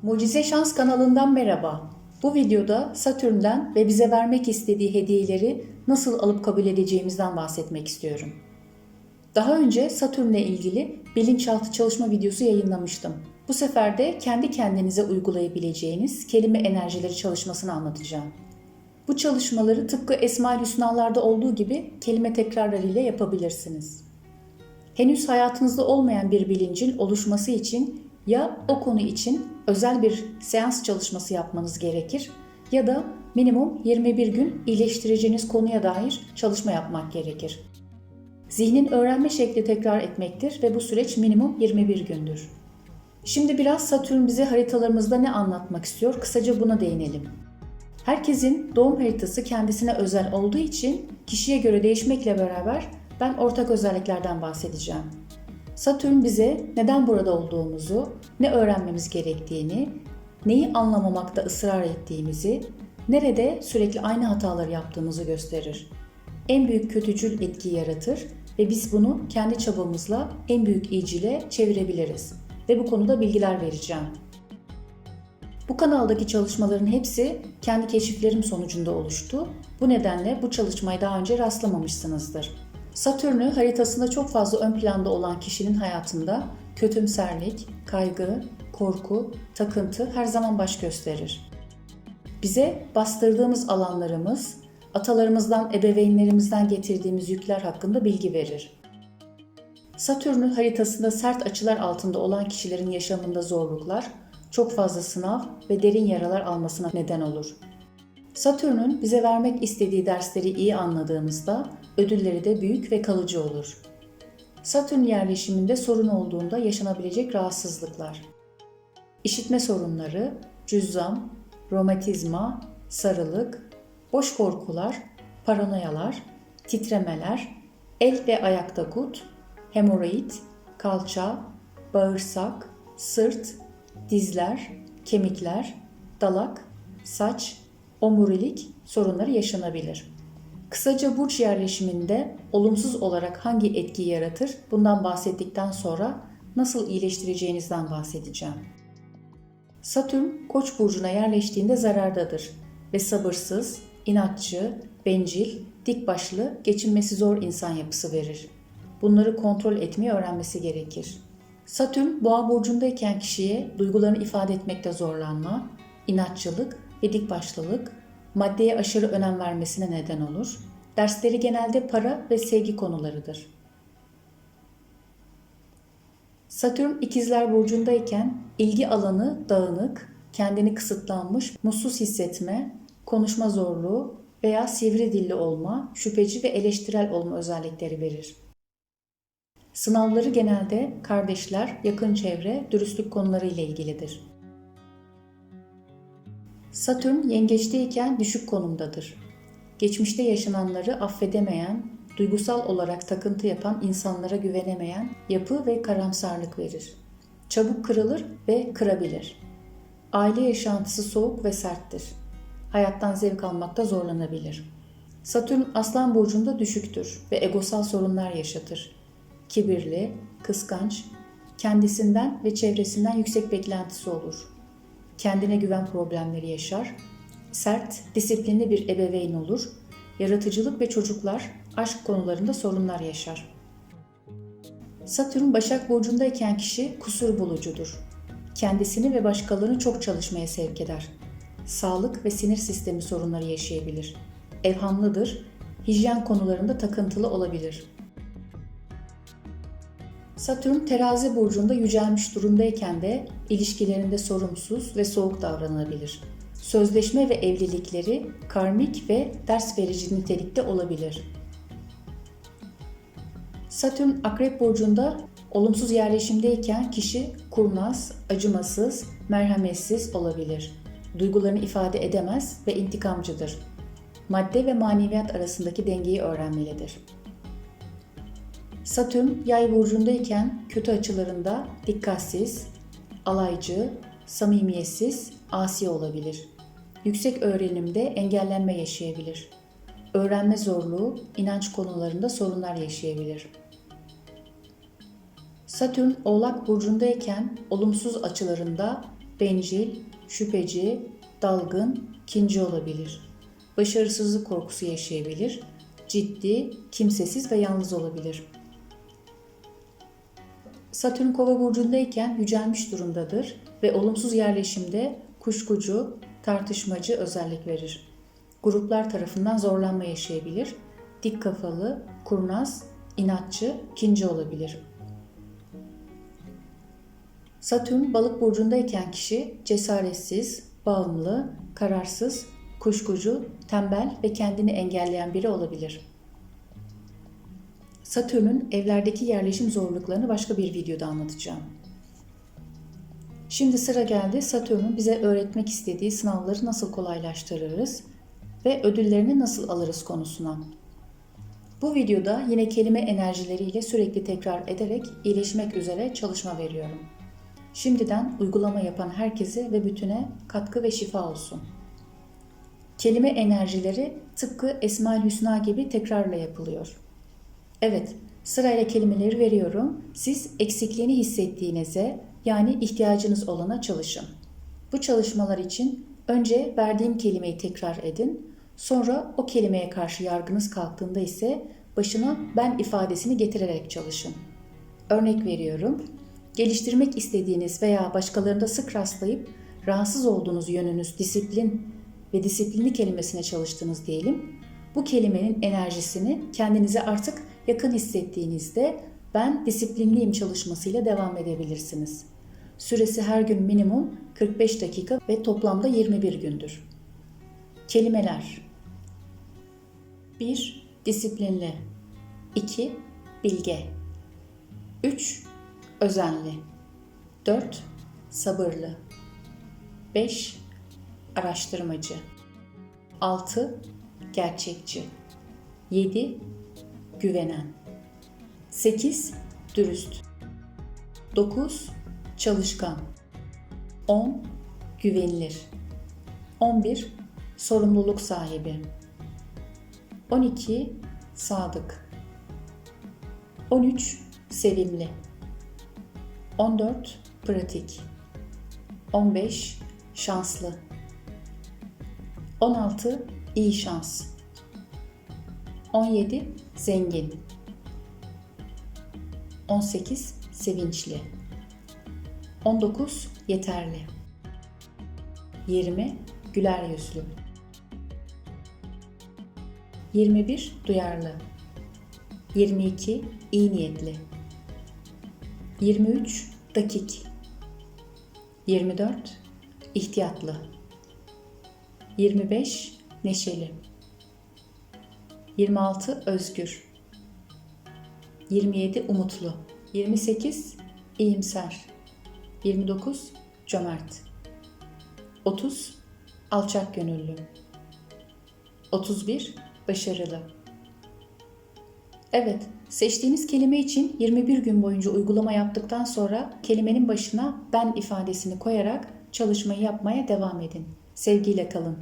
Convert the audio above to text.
Mucize Şans kanalından merhaba. Bu videoda Satürn'den ve bize vermek istediği hediyeleri nasıl alıp kabul edeceğimizden bahsetmek istiyorum. Daha önce Satürn'le ilgili bilinçaltı çalışma videosu yayınlamıştım. Bu sefer de kendi kendinize uygulayabileceğiniz kelime enerjileri çalışmasını anlatacağım. Bu çalışmaları tıpkı Esma-ül Hüsnalar'da olduğu gibi kelime tekrarları ile yapabilirsiniz. Henüz hayatınızda olmayan bir bilincin oluşması için ya o konu için özel bir seans çalışması yapmanız gerekir ya da minimum 21 gün iyileştireceğiniz konuya dair çalışma yapmak gerekir. Zihnin öğrenme şekli tekrar etmektir ve bu süreç minimum 21 gündür. Şimdi biraz Satürn bize haritalarımızda ne anlatmak istiyor, kısaca buna değinelim. Herkesin doğum haritası kendisine özel olduğu için kişiye göre değişmekle beraber ben ortak özelliklerden bahsedeceğim. Satürn bize neden burada olduğumuzu, ne öğrenmemiz gerektiğini, neyi anlamamakta ısrar ettiğimizi, nerede sürekli aynı hataları yaptığımızı gösterir. En büyük kötücül etkiyi yaratır ve biz bunu kendi çabamızla en büyük iyicile çevirebiliriz. Ve bu konuda bilgiler vereceğim. Bu kanaldaki çalışmaların hepsi kendi keşiflerim sonucunda oluştu. Bu nedenle bu çalışmayı daha önce rastlamamışsınızdır. Satürn'ü haritasında çok fazla ön planda olan kişinin hayatında kötümserlik, kaygı, korku, takıntı her zaman baş gösterir. Bize bastırdığımız alanlarımız, atalarımızdan, ebeveynlerimizden getirdiğimiz yükler hakkında bilgi verir. Satürn'ü haritasında sert açılar altında olan kişilerin yaşamında zorluklar, çok fazla sınav ve derin yaralar almasına neden olur. Satürn'ün bize vermek istediği dersleri iyi anladığımızda ödülleri de büyük ve kalıcı olur. Satürn yerleşiminde sorun olduğunda yaşanabilecek rahatsızlıklar. İşitme sorunları, cüzzam, romatizma, sarılık, boş korkular, paranoyalar, titremeler, el ve ayakta gut, hemoroid, kalça, bağırsak, sırt, dizler, kemikler, dalak, saç, omurilik sorunları yaşanabilir. Kısaca burç yerleşiminde olumsuz olarak hangi etkiyi yaratır bundan bahsettikten sonra nasıl iyileştireceğinizden bahsedeceğim. Satürn Koç burcuna yerleştiğinde zarardadır ve sabırsız, inatçı, bencil, dikbaşlı, geçinmesi zor insan yapısı verir. Bunları kontrol etmeyi öğrenmesi gerekir. Satürn Boğa burcundayken kişiye duygularını ifade etmekte zorlanma, inatçılık ve dikbaşlılık, maddeye aşırı önem vermesine neden olur. Dersleri genelde para ve sevgi konularıdır. Satürn İkizler burcundayken ilgi alanı dağınık, kendini kısıtlanmış, mutsuz hissetme, konuşma zorluğu veya sivri dilli olma, şüpheci ve eleştirel olma özellikleri verir. Sınavları genelde kardeşler, yakın çevre, dürüstlük konuları ile ilgilidir. Satürn yengeçteyken düşük konumdadır. Geçmişte yaşananları affedemeyen, duygusal olarak takıntı yapan insanlara güvenemeyen yapı ve karamsarlık verir. Çabuk kırılır ve kırabilir. Aile yaşantısı soğuk ve serttir. Hayattan zevk almakta zorlanabilir. Satürn Aslan burcunda düşüktür ve egosal sorunlar yaşatır. Kibirli, kıskanç, kendisinden ve çevresinden yüksek beklentisi olur. Kendine güven problemleri yaşar, sert, disiplinli bir ebeveyn olur, yaratıcılık ve çocuklar, aşk konularında sorunlar yaşar. Satürn Başak burcundayken kişi kusur bulucudur. Kendisini ve başkalarını çok çalışmaya sevk eder. Sağlık ve sinir sistemi sorunları yaşayabilir. Evhamlıdır, hijyen konularında takıntılı olabilir. Satürn Terazi burcunda yücelmiş durumdayken de ilişkilerinde sorumsuz ve soğuk davranabilir. Sözleşme ve evlilikleri karmik ve ders verici nitelikte olabilir. Satürn Akrep burcunda olumsuz yerleşimdeyken kişi kurnaz, acımasız, merhametsiz olabilir. Duygularını ifade edemez ve intikamcıdır. Madde ve maneviyat arasındaki dengeyi öğrenmelidir. Satürn Yay burcundayken kötü açılarında dikkatsiz, alaycı, samimiyetsiz, asi olabilir. Yüksek öğrenimde engellenme yaşayabilir. Öğrenme zorluğu, inanç konularında sorunlar yaşayabilir. Satürn Oğlak burcundayken olumsuz açılarında bencil, şüpheci, dalgın, kinci olabilir. Başarısızlık korkusu yaşayabilir. Ciddi, kimsesiz ve yalnız olabilir. Satürn Kova burcundayken yücelmiş durumdadır ve olumsuz yerleşimde kuşkucu, tartışmacı özellik verir. Gruplar tarafından zorlanma yaşayabilir. Dik kafalı, kurnaz, inatçı, kinci olabilir. Satürn Balık burcundayken kişi cesaretsiz, bağımlı, kararsız, kuşkucu, tembel ve kendini engelleyen biri olabilir. Satürn'ün evlerdeki yerleşim zorluklarını başka bir videoda anlatacağım. Şimdi sıra geldi Satürn'ün bize öğretmek istediği sınavları nasıl kolaylaştırırız ve ödüllerini nasıl alırız konusuna. Bu videoda yine kelime enerjileriyle sürekli tekrar ederek iyileşmek üzere çalışma veriyorum. Şimdiden uygulama yapan herkese ve bütüne katkı ve şifa olsun. Kelime enerjileri tıpkı Esma-ül Hüsna gibi tekrarla yapılıyor. Evet, sırayla kelimeleri veriyorum. Siz eksikliğini hissettiğinize, yani ihtiyacınız olana çalışın. Bu çalışmalar için önce verdiğim kelimeyi tekrar edin. Sonra o kelimeye karşı yargınız kalktığında ise başına ben ifadesini getirerek çalışın. Örnek veriyorum. Geliştirmek istediğiniz veya başkalarında sık rastlayıp rahatsız olduğunuz yönünüz disiplin ve disiplinli kelimesine çalıştınız diyelim. Bu kelimenin enerjisini kendinize artık yakın hissettiğinizde ben disiplinliyim çalışmasıyla devam edebilirsiniz. Süresi her gün minimum 45 dakika ve toplamda 21 gündür. Kelimeler: 1. Disiplinli. 2. Bilge. 3. Özenli. 4. Sabırlı. 5. Araştırmacı. 6. Gerçekçi. 7. Güvenen. 8. Dürüst. 9. Çalışkan. 10. Güvenilir. 11. Sorumluluk sahibi. 12. Sadık. 13. Sevimli. 14. Pratik. 15. Şanslı. 16. İyi şans. 17. Zengin. 18. Sevinçli. 19. Yeterli. 20. Güler yüzlü. 21. Duyarlı. 22. İyi niyetli. 23. Dakik. 24. İhtiyatlı. 25. Neşeli. 26. Özgür. 27. Umutlu. 28. İyimser. 29. Cömert. 30. Alçak gönüllü. 31. Başarılı. Evet, seçtiğiniz kelime için 21 gün boyunca uygulama yaptıktan sonra kelimenin başına ben ifadesini koyarak çalışmayı yapmaya devam edin. Sevgiyle kalın.